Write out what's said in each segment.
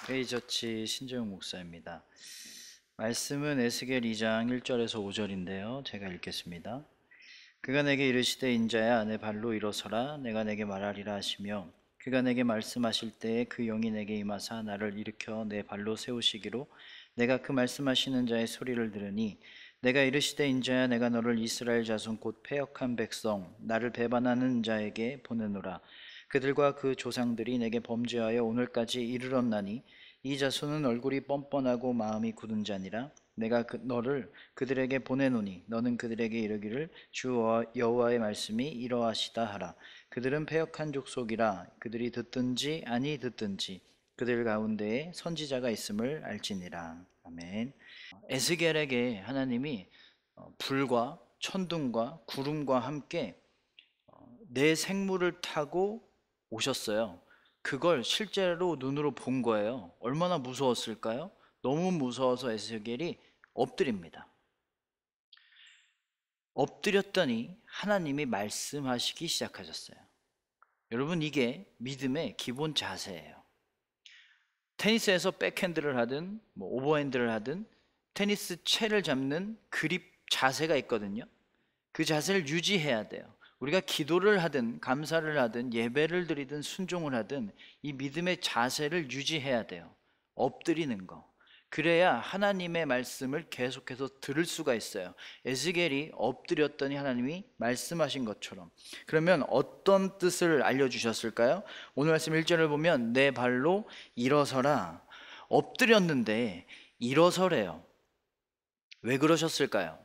회의저치 신재용 목사입니다. 말씀은 에스겔 2장 1절에서 5절인데요. 제가 읽겠습니다. 그가 내게 이르시되 인자야 내 발로 일어서라 내가 내게 말하리라 하시며 그가 내게 말씀하실 때에 그 영이 내게 임하사 나를 일으켜 내 발로 세우시기로 내가 그 말씀하시는 자의 소리를 들으니 내가 이르시되 인자야 내가 너를 이스라엘 자손 곧 패역한 백성 나를 배반하는 자에게 보내노라. 그들과 그 조상들이 내게 범죄하여 오늘까지 이르렀나니 이 자손은 얼굴이 뻔뻔하고 마음이 굳은 자니라. 내가 너를 그들에게 보내노니 너는 그들에게 이르기를 주 여호와의 말씀이 이러하시다 하라. 그들은 패역한 족속이라. 그들이 듣든지 아니 듣든지 그들 가운데에 선지자가 있음을 알지니라. 아멘. 에스겔에게 하나님이 불과 천둥과 구름과 함께 내 생물을 타고 오셨어요. 그걸 실제로 눈으로 본 거예요. 얼마나 무서웠을까요? 너무 무서워서 에스겔이 엎드립니다. 엎드렸더니 하나님이 말씀하시기 시작하셨어요. 여러분, 이게 믿음의 기본 자세예요. 테니스에서 백핸드를 하든 오버핸드를 하든 테니스 채를 잡는 그립 자세가 있거든요. 그 자세를 유지해야 돼요. 우리가 기도를 하든 감사를 하든 예배를 드리든 순종을 하든 이 믿음의 자세를 유지해야 돼요. 엎드리는 거. 그래야 하나님의 말씀을 계속해서 들을 수가 있어요. 에스겔이 엎드렸더니 하나님이 말씀하신 것처럼. 그러면 어떤 뜻을 알려주셨을까요? 오늘 말씀 1절을 보면 내 발로 일어서라. 엎드렸는데 일어서래요. 왜 그러셨을까요?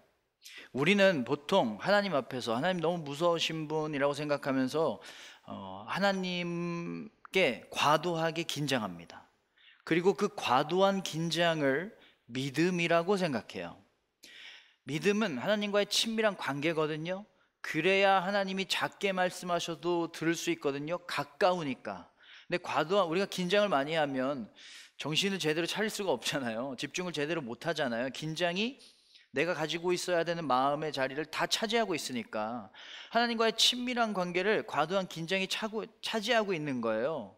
우리는 보통 하나님 앞에서 하나님 너무 무서우신 분이라고 생각하면서 하나님께 과도하게 긴장합니다. 그리고 그 과도한 긴장을 믿음이라고 생각해요. 믿음은 하나님과의 친밀한 관계거든요. 그래야 하나님이 작게 말씀하셔도 들을 수 있거든요. 가까우니까. 근데 우리가 긴장을 많이 하면 정신을 제대로 차릴 수가 없잖아요. 집중을 제대로 못 하잖아요. 긴장이 내가 가지고 있어야 되는 마음의 자리를 다 차지하고 있으니까 하나님과의 친밀한 관계를 과도한 긴장이 차지하고 있는 거예요.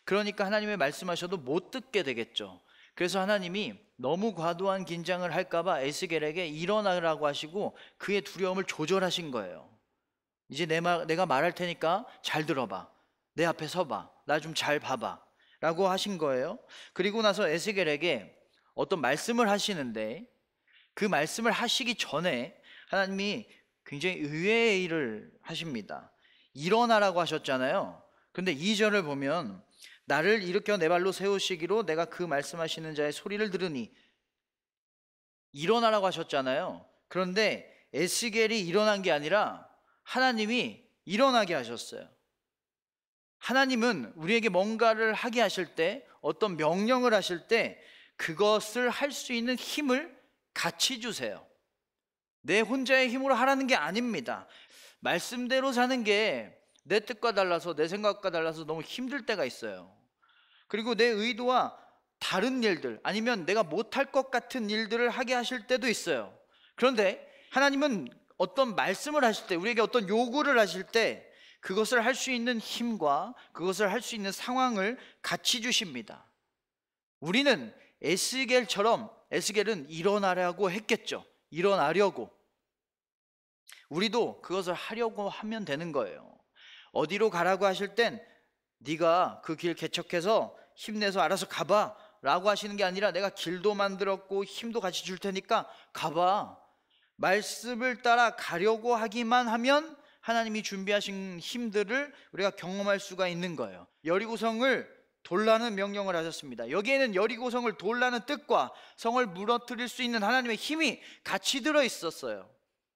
그러니까 하나님의 말씀하셔도 못 듣게 되겠죠. 그래서 하나님이 너무 과도한 긴장을 할까봐 에스겔에게 일어나라고 하시고 그의 두려움을 조절하신 거예요. 이제 내가 말할 테니까 잘 들어봐. 내 앞에 서봐. 나 좀 잘 봐봐 라고 하신 거예요. 그리고 나서 에스겔에게 어떤 말씀을 하시는데 그 말씀을 하시기 전에 하나님이 굉장히 의외의 일을 하십니다. 일어나라고 하셨잖아요. 근데 2절을 보면 나를 일으켜 내 발로 세우시기로 내가 그 말씀하시는 자의 소리를 들으니, 일어나라고 하셨잖아요. 그런데 에스겔이 일어난 게 아니라 하나님이 일어나게 하셨어요. 하나님은 우리에게 뭔가를 하게 하실 때, 어떤 명령을 하실 때 그것을 할 수 있는 힘을 같이 주세요. 내 혼자의 힘으로 하라는 게 아닙니다. 말씀대로 사는 게 내 뜻과 달라서, 내 생각과 달라서 너무 힘들 때가 있어요. 그리고 내 의도와 다른 일들, 아니면 내가 못할 것 같은 일들을 하게 하실 때도 있어요. 그런데 하나님은 어떤 말씀을 하실 때, 우리에게 어떤 요구를 하실 때 그것을 할 수 있는 힘과 그것을 할 수 있는 상황을 같이 주십니다. 우리는 에스겔은 일어나라고 했겠죠. 일어나려고. 우리도 그것을 하려고 하면 되는 거예요. 어디로 가라고 하실 땐 네가 그 길 개척해서 힘내서 알아서 가봐 라고 하시는 게 아니라, 내가 길도 만들었고 힘도 같이 줄 테니까 가봐. 말씀을 따라 가려고 하기만 하면 하나님이 준비하신 힘들을 우리가 경험할 수가 있는 거예요. 여리고성을 돌라는 명령을 하셨습니다. 여기에는 여리고성을 돌라는 뜻과 성을 무너뜨릴 수 있는 하나님의 힘이 같이 들어 있었어요.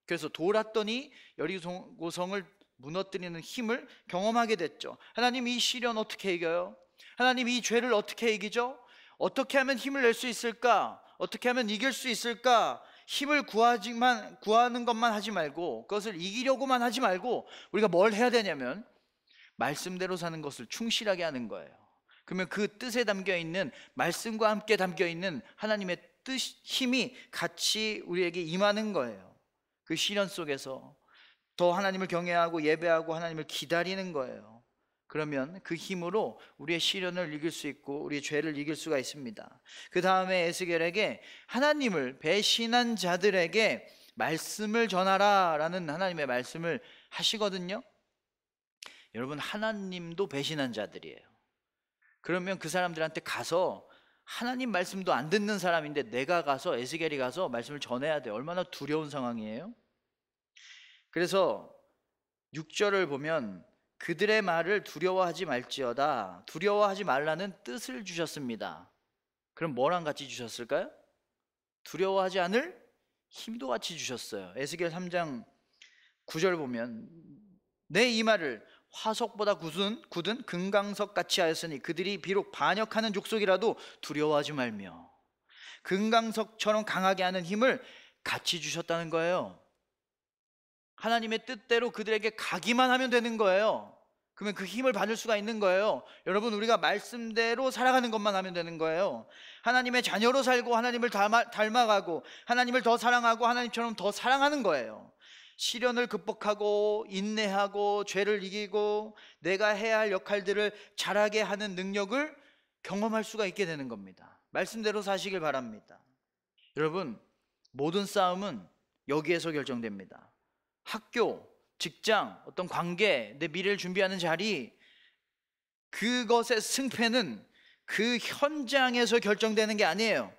그래서 돌았더니 여리고성을 무너뜨리는 힘을 경험하게 됐죠. 하나님, 이 시련 어떻게 이겨요? 하나님, 이 죄를 어떻게 이기죠? 어떻게 하면 힘을 낼 수 있을까? 어떻게 하면 이길 수 있을까? 힘을 구하는 것만 하지 말고, 그것을 이기려고만 하지 말고, 우리가 뭘 해야 되냐면 말씀대로 사는 것을 충실하게 하는 거예요. 그러면 그 뜻에 담겨있는, 말씀과 함께 담겨있는 하나님의 힘이 같이 우리에게 임하는 거예요. 그 시련 속에서 더 하나님을 경외하고 예배하고 하나님을 기다리는 거예요. 그러면 그 힘으로 우리의 시련을 이길 수 있고 우리의 죄를 이길 수가 있습니다. 그 다음에 에스겔에게 하나님을 배신한 자들에게 말씀을 전하라 라는 하나님의 말씀을 하시거든요. 여러분, 하나님도 배신한 자들이에요. 그러면 그 사람들한테 가서, 하나님 말씀도 안 듣는 사람인데 내가 가서, 에스겔이 가서 말씀을 전해야 돼요. 얼마나 두려운 상황이에요. 그래서 6절을 보면 그들의 말을 두려워하지 말지어다, 두려워하지 말라는 뜻을 주셨습니다. 그럼 뭐랑 같이 주셨을까요? 두려워하지 않을 힘도 같이 주셨어요. 에스겔 3장 9절 보면 내 이 말을 화석보다 굳은 금강석 같이 하였으니 그들이 비록 반역하는 족속이라도 두려워하지 말며, 금강석처럼 강하게 하는 힘을 같이 주셨다는 거예요. 하나님의 뜻대로 그들에게 가기만 하면 되는 거예요. 그러면 그 힘을 받을 수가 있는 거예요. 여러분, 우리가 말씀대로 살아가는 것만 하면 되는 거예요. 하나님의 자녀로 살고 하나님을 닮아가고 하나님을 더 사랑하고 하나님처럼 더 사랑하는 거예요. 시련을 극복하고 인내하고 죄를 이기고 내가 해야 할 역할들을 잘하게 하는 능력을 경험할 수가 있게 되는 겁니다. 말씀대로 사시길 바랍니다. 여러분, 모든 싸움은 여기에서 결정됩니다. 학교, 직장, 어떤 관계, 내 미래를 준비하는 자리, 그것의 승패는 그 현장에서 결정되는 게 아니에요.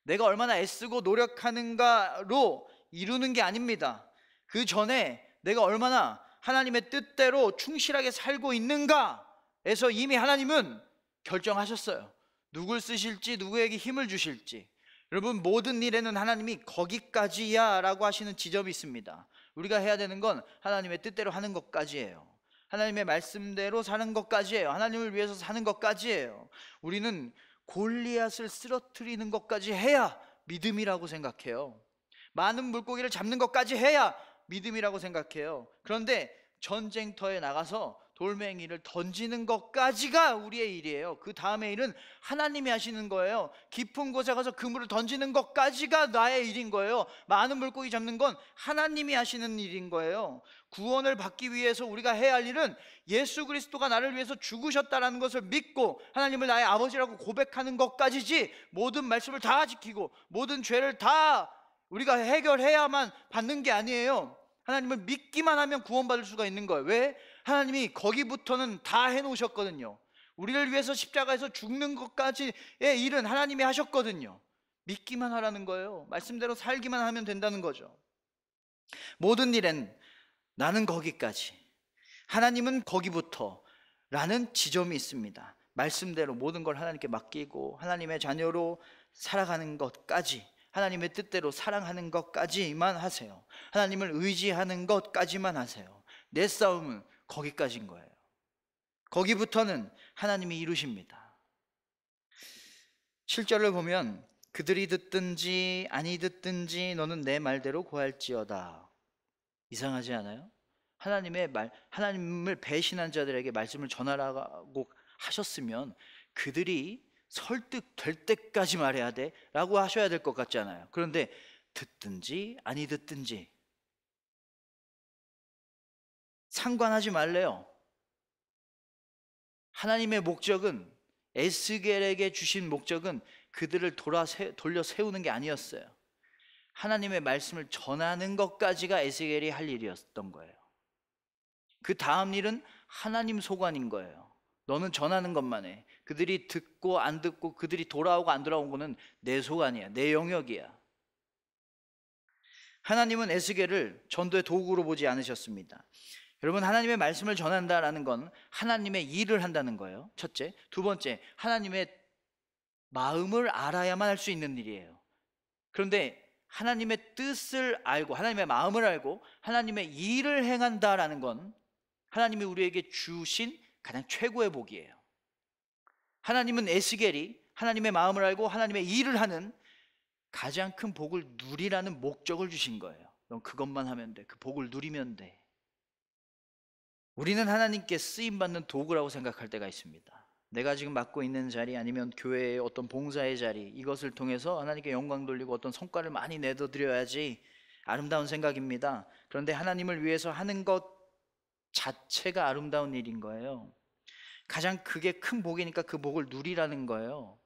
내가 얼마나 애쓰고 노력하는가로 이루는 게 아닙니다. 그 전에 내가 얼마나 하나님의 뜻대로 충실하게 살고 있는가에서 이미 하나님은 결정하셨어요. 누굴 쓰실지, 누구에게 힘을 주실지. 여러분, 모든 일에는 하나님이 거기까지야 라고 하시는 지점이 있습니다. 우리가 해야 되는 건 하나님의 뜻대로 하는 것까지예요. 하나님의 말씀대로 사는 것까지예요. 하나님을 위해서 사는 것까지예요. 우리는 골리앗을 쓰러뜨리는 것까지 해야 믿음이라고 생각해요. 많은 물고기를 잡는 것까지 해야 믿음이라고 생각해요. 그런데 전쟁터에 나가서 돌멩이를 던지는 것까지가 우리의 일이에요. 그 다음의 일은 하나님이 하시는 거예요. 깊은 곳에 가서 그물을 던지는 것까지가 나의 일인 거예요. 많은 물고기 잡는 건 하나님이 하시는 일인 거예요. 구원을 받기 위해서 우리가 해야 할 일은 예수 그리스도가 나를 위해서 죽으셨다는 것을 믿고 하나님을 나의 아버지라고 고백하는 것까지지, 모든 말씀을 다 지키고 모든 죄를 다 우리가 해결해야만 받는 게 아니에요. 하나님을 믿기만 하면 구원받을 수가 있는 거예요. 왜? 하나님이 거기부터는 다 해놓으셨거든요. 우리를 위해서 십자가에서 죽는 것까지의 일은 하나님이 하셨거든요. 믿기만 하라는 거예요. 말씀대로 살기만 하면 된다는 거죠. 모든 일엔 나는 거기까지, 하나님은 거기부터 라는 지점이 있습니다. 말씀대로 모든 걸 하나님께 맡기고 하나님의 자녀로 살아가는 것까지, 하나님의 뜻대로 사랑하는 것까지만 하세요. 하나님을 의지하는 것까지만 하세요. 내 싸움은 거기까지인 거예요. 거기부터는 하나님이 이루십니다. 7절을 보면 그들이 듣든지 아니 듣든지 너는 내 말대로 고할지어다. 이상하지 않아요? 하나님의 말, 하나님을 배신한 자들에게 말씀을 전하라고 하셨으면 그들이 설득될 때까지 말해야 돼 라고 하셔야 될 것 같잖아요. 그런데 듣든지 아니 듣든지 상관하지 말래요. 하나님의 목적은, 에스겔에게 주신 목적은 그들을 돌려 세우는 게 아니었어요. 하나님의 말씀을 전하는 것까지가 에스겔이 할 일이었던 거예요. 그 다음 일은 하나님 소관인 거예요. 너는 전하는 것만 해. 그들이 듣고 안 듣고 그들이 돌아오고 안 돌아온 거는 내 소관이야, 내 영역이야. 하나님은 에스겔을 전도의 도구로 보지 않으셨습니다. 여러분, 하나님의 말씀을 전한다라는 건 하나님의 일을 한다는 거예요. 첫째. 두 번째, 하나님의 마음을 알아야만 할 수 있는 일이에요. 그런데 하나님의 뜻을 알고 하나님의 마음을 알고 하나님의 일을 행한다라는 건 하나님이 우리에게 주신 가장 최고의 복이에요. 하나님은 에스겔이 하나님의 마음을 알고 하나님의 일을 하는 가장 큰 복을 누리라는 목적을 주신 거예요. 넌 그것만 하면 돼. 그 복을 누리면 돼. 우리는 하나님께 쓰임받는 도구라고 생각할 때가 있습니다. 내가 지금 맡고 있는 자리, 아니면 교회의 어떤 봉사의 자리, 이것을 통해서 하나님께 영광 돌리고 어떤 성과를 많이 내드려야지, 아름다운 생각입니다. 그런데 하나님을 위해서 하는 것 자체가 아름다운 일인 거예요. 가장 그게 큰 복이니까 그 복을 누리라는 거예요.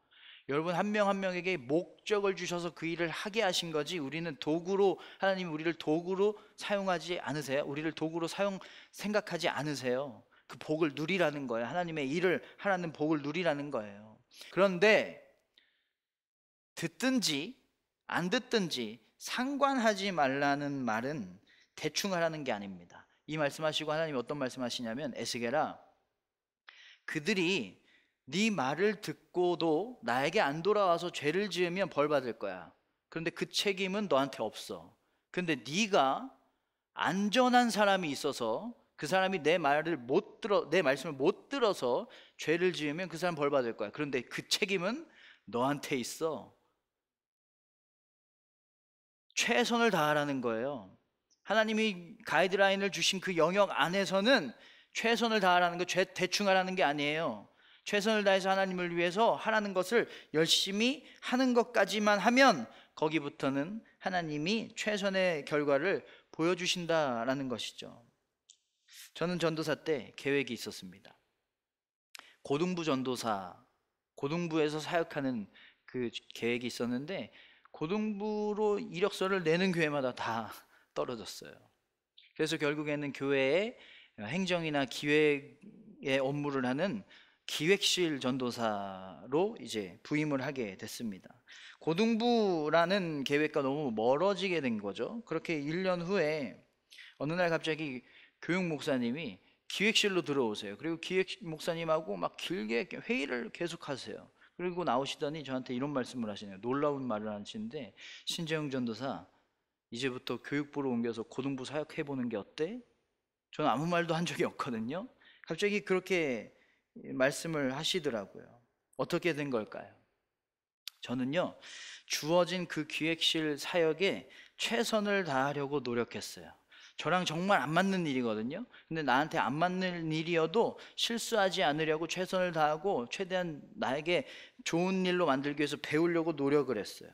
여러분 한 명 한 명에게 목적을 주셔서 그 일을 하게 하신 거지, 우리는 도구로, 하나님 우리를 도구로 사용하지 않으세요? 우리를 도구로 생각하지 않으세요? 그 복을 누리라는 거예요. 하나님의 일을 하라는 복을 누리라는 거예요. 그런데 듣든지 안 듣든지 상관하지 말라는 말은 대충 하라는 게 아닙니다. 이 말씀하시고 하나님이 어떤 말씀하시냐면, 에스겔아, 그들이 네 말을 듣고도 나에게 안 돌아와서 죄를 지으면 벌 받을 거야. 그런데 그 책임은 너한테 없어. 근데 네가 안전한 사람이 있어서 그 사람이 내 말을 못 들어, 내 말씀을 못 들어서 죄를 지으면 그 사람 벌 받을 거야. 그런데 그 책임은 너한테 있어. 최선을 다하라는 거예요. 하나님이 가이드라인을 주신 그 영역 안에서는 최선을 다하라는 거, 대충 하라는 게 아니에요. 최선을 다해서 하나님을 위해서 하라는 것을 열심히 하는 것까지만 하면 거기부터는 하나님이 최선의 결과를 보여주신다라는 것이죠. 저는 전도사 때 계획이 있었습니다. 고등부 전도사, 고등부에서 사역하는 그 계획이 있었는데, 고등부로 이력서를 내는 교회마다 다 떨어졌어요. 그래서 결국에는 교회의 행정이나 기획의 업무를 하는 기획실 전도사로 이제 부임을 하게 됐습니다. 고등부라는 계획과 너무 멀어지게 된 거죠. 그렇게 1년 후에 어느 날 갑자기 교육 목사님이 기획실로 들어오세요. 그리고 기획 목사님하고 막 길게 회의를 계속 하세요. 그리고 나오시더니 저한테 이런 말씀을 하시네요. 놀라운 말을 하시는데, 신재영 전도사, 이제부터 교육부로 옮겨서 고등부 사역해보는 게 어때? 저는 아무 말도 한 적이 없거든요. 갑자기 그렇게 말씀을 하시더라고요. 어떻게 된 걸까요? 저는요, 주어진 그 기획실 사역에 최선을 다하려고 노력했어요. 저랑 정말 안 맞는 일이거든요. 근데 나한테 안 맞는 일이어도 실수하지 않으려고 최선을 다하고 최대한 나에게 좋은 일로 만들기 위해서 배우려고 노력을 했어요.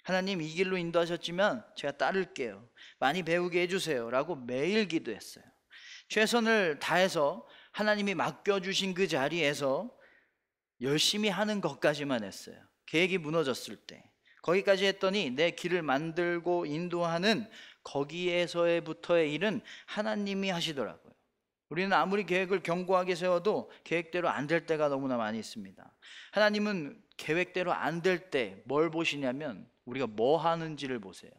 하나님, 이 길로 인도하셨지만 제가 따를게요. 많이 배우게 해주세요 라고 매일 기도했어요. 최선을 다해서 하나님이 맡겨주신 그 자리에서 열심히 하는 것까지만 했어요. 계획이 무너졌을 때 거기까지 했더니 내 길을 만들고 인도하는 거기에서부터의 일은 하나님이 하시더라고요. 우리는 아무리 계획을 견고하게 세워도 계획대로 안 될 때가 너무나 많이 있습니다. 하나님은 계획대로 안 될 때 뭘 보시냐면 우리가 뭐 하는지를 보세요.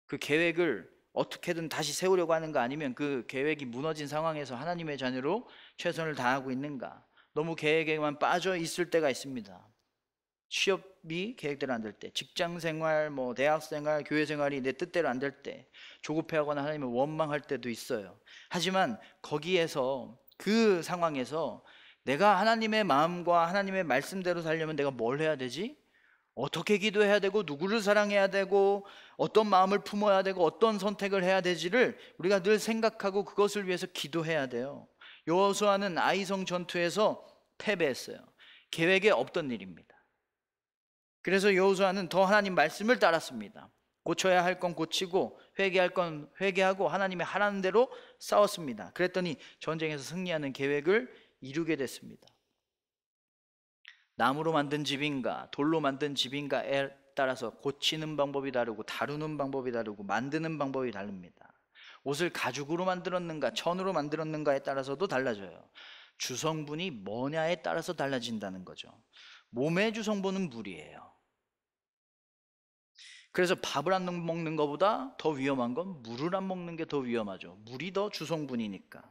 그 계획을 어떻게든 다시 세우려고 하는 거, 아니면 그 계획이 무너진 상황에서 하나님의 자녀로 최선을 다하고 있는가. 너무 계획에만 빠져 있을 때가 있습니다. 취업이 계획대로 안 될 때, 직장생활, 대학생활, 교회생활이 내 뜻대로 안 될 때 조급해하거나 하나님을 원망할 때도 있어요. 하지만 거기에서, 그 상황에서 내가 하나님의 마음과 하나님의 말씀대로 살려면 내가 뭘 해야 되지? 어떻게 기도해야 되고, 누구를 사랑해야 되고, 어떤 마음을 품어야 되고, 어떤 선택을 해야 되지를 우리가 늘 생각하고 그것을 위해서 기도해야 돼요. 여호수아는 아이성 전투에서 패배했어요. 계획에 없던 일입니다. 그래서 여호수아는 더 하나님 말씀을 따랐습니다. 고쳐야 할 건 고치고 회개할 건 회개하고 하나님의 하라는 대로 싸웠습니다. 그랬더니 전쟁에서 승리하는 계획을 이루게 됐습니다. 나무로 만든 집인가 돌로 만든 집인가에 따라서 고치는 방법이 다르고 다루는 방법이 다르고 만드는 방법이 다릅니다. 옷을 가죽으로 만들었는가 천으로 만들었는가에 따라서도 달라져요. 주성분이 뭐냐에 따라서 달라진다는 거죠. 몸의 주성분은 물이에요. 그래서 밥을 안 먹는 것보다 더 위험한 건 물을 안 먹는 게 더 위험하죠. 물이 더 주성분이니까.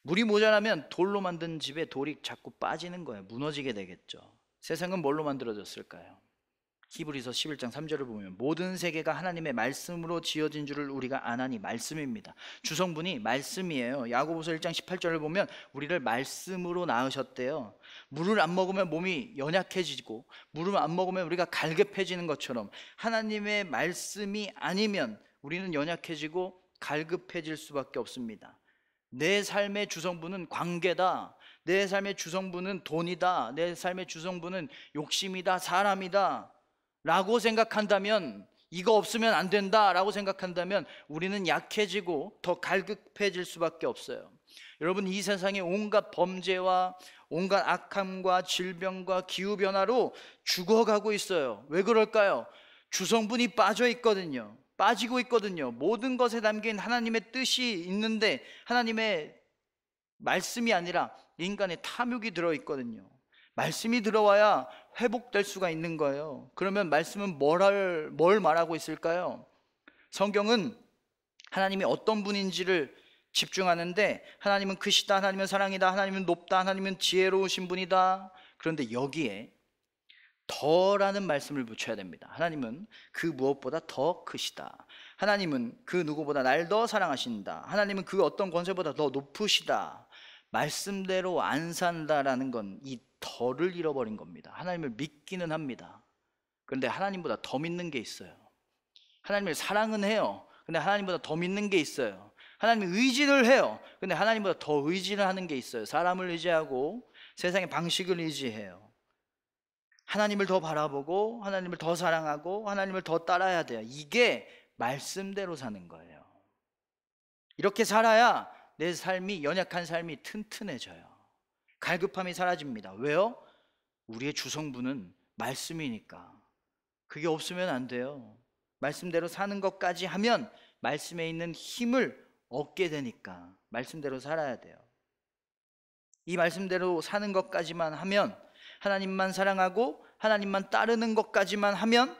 물이 모자라면 돌로 만든 집에 돌이 자꾸 빠지는 거예요. 무너지게 되겠죠. 세상은 뭘로 만들어졌을까요? 히브리서 11장 3절을 보면 모든 세계가 하나님의 말씀으로 지어진 줄을 우리가 아나니, 말씀입니다. 주성분이 말씀이에요. 야고보서 1장 18절을 보면 우리를 말씀으로 낳으셨대요. 물을 안 먹으면 몸이 연약해지고 물을 안 먹으면 우리가 갈급해지는 것처럼 하나님의 말씀이 아니면 우리는 연약해지고 갈급해질 수밖에 없습니다. 내 삶의 주성분은 관계다. 내 삶의 주성분은 돈이다. 내 삶의 주성분은 욕심이다. 사람이다 라고 생각한다면, 이거 없으면 안 된다 라고 생각한다면 우리는 약해지고 더 갈급해질 수밖에 없어요. 여러분, 이 세상에 온갖 범죄와 온갖 악함과 질병과 기후변화로 죽어가고 있어요. 왜 그럴까요? 주성분이 빠져 있거든요. 빠지고 있거든요. 모든 것에 담긴 하나님의 뜻이 있는데 하나님의 말씀이 아니라 인간의 탐욕이 들어있거든요. 말씀이 들어와야 회복될 수가 있는 거예요. 그러면 말씀은 뭘 말하고 있을까요? 성경은 하나님이 어떤 분인지를 집중하는데, 하나님은 크시다, 하나님은 사랑이다, 하나님은 높다, 하나님은 지혜로우신 분이다. 그런데 여기에 더라는 말씀을 붙여야 됩니다. 하나님은 그 무엇보다 더 크시다. 하나님은 그 누구보다 날 더 사랑하신다. 하나님은 그 어떤 권세보다 더 높으시다. 말씀대로 안 산다라는 건 이 더를 잃어버린 겁니다. 하나님을 믿기는 합니다. 그런데 하나님보다 더 믿는 게 있어요. 하나님을 사랑은 해요. 근데 하나님보다 더 믿는 게 있어요. 하나님을 의지를 해요. 근데 하나님보다 더 의지를 하는 게 있어요. 사람을 의지하고 세상의 방식을 의지해요. 하나님을 더 바라보고 하나님을 더 사랑하고 하나님을 더 따라야 돼요. 이게 말씀대로 사는 거예요. 이렇게 살아야 내 삶이, 연약한 삶이 튼튼해져요. 갈급함이 사라집니다. 왜요? 우리의 주성분은 말씀이니까. 그게 없으면 안 돼요. 말씀대로 사는 것까지 하면 말씀에 있는 힘을 얻게 되니까 말씀대로 살아야 돼요. 이 말씀대로 사는 것까지만 하면, 하나님만 사랑하고 하나님만 따르는 것까지만 하면,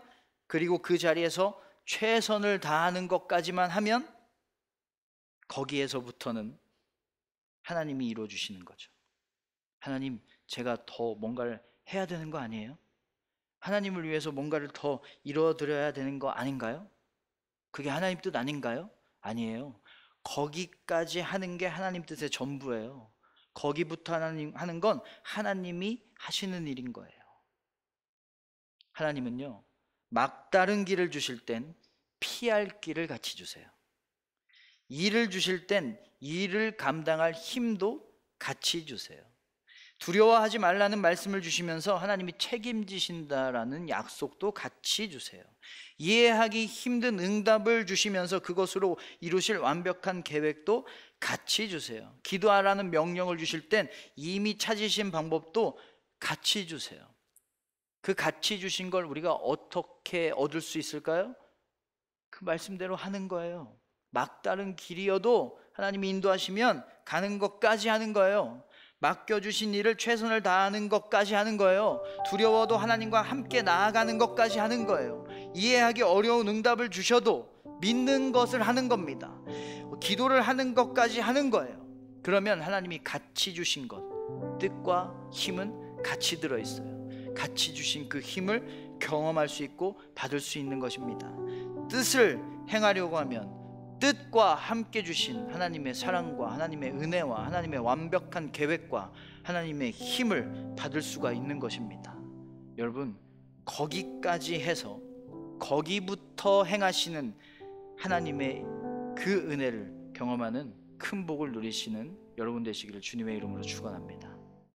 그리고 그 자리에서 최선을 다하는 것까지만 하면, 거기에서부터는 하나님이 이루어주시는 거죠. 하나님, 제가 더 뭔가를 해야 되는 거 아니에요? 하나님을 위해서 뭔가를 더 이루어드려야 되는 거 아닌가요? 그게 하나님 뜻 아닌가요? 아니에요. 거기까지 하는 게 하나님 뜻의 전부예요. 거기부터 하나님 하는 건 하나님이 하시는 일인 거예요. 하나님은요, 막다른 길을 주실 땐 피할 길을 같이 주세요. 일을 주실 땐 일을 감당할 힘도 같이 주세요. 두려워하지 말라는 말씀을 주시면서 하나님이 책임지신다라는 약속도 같이 주세요. 이해하기 힘든 응답을 주시면서 그것으로 이루실 완벽한 계획도 같이 주세요. 기도하라는 명령을 주실 땐 이미 찾으신 방법도 같이 주세요. 그 같이 주신 걸 우리가 어떻게 얻을 수 있을까요? 그 말씀대로 하는 거예요. 막다른 길이어도 하나님이 인도하시면 가는 것까지 하는 거예요. 맡겨주신 일을 최선을 다하는 것까지 하는 거예요. 두려워도 하나님과 함께 나아가는 것까지 하는 거예요. 이해하기 어려운 응답을 주셔도 믿는 것을 하는 겁니다. 기도를 하는 것까지 하는 거예요. 그러면 하나님이 같이 주신 것, 뜻과 힘은 같이 들어있어요. 같이 주신 그 힘을 경험할 수 있고 받을 수 있는 것입니다. 뜻을 행하려고 하면 뜻과 함께 주신 하나님의 사랑과 하나님의 은혜와 하나님의 완벽한 계획과 하나님의 힘을 받을 수가 있는 것입니다. 여러분, 거기까지 해서 거기부터 행하시는 하나님의 그 은혜를 경험하는 큰 복을 누리시는 여러분 되시기를 주님의 이름으로 축원합니다.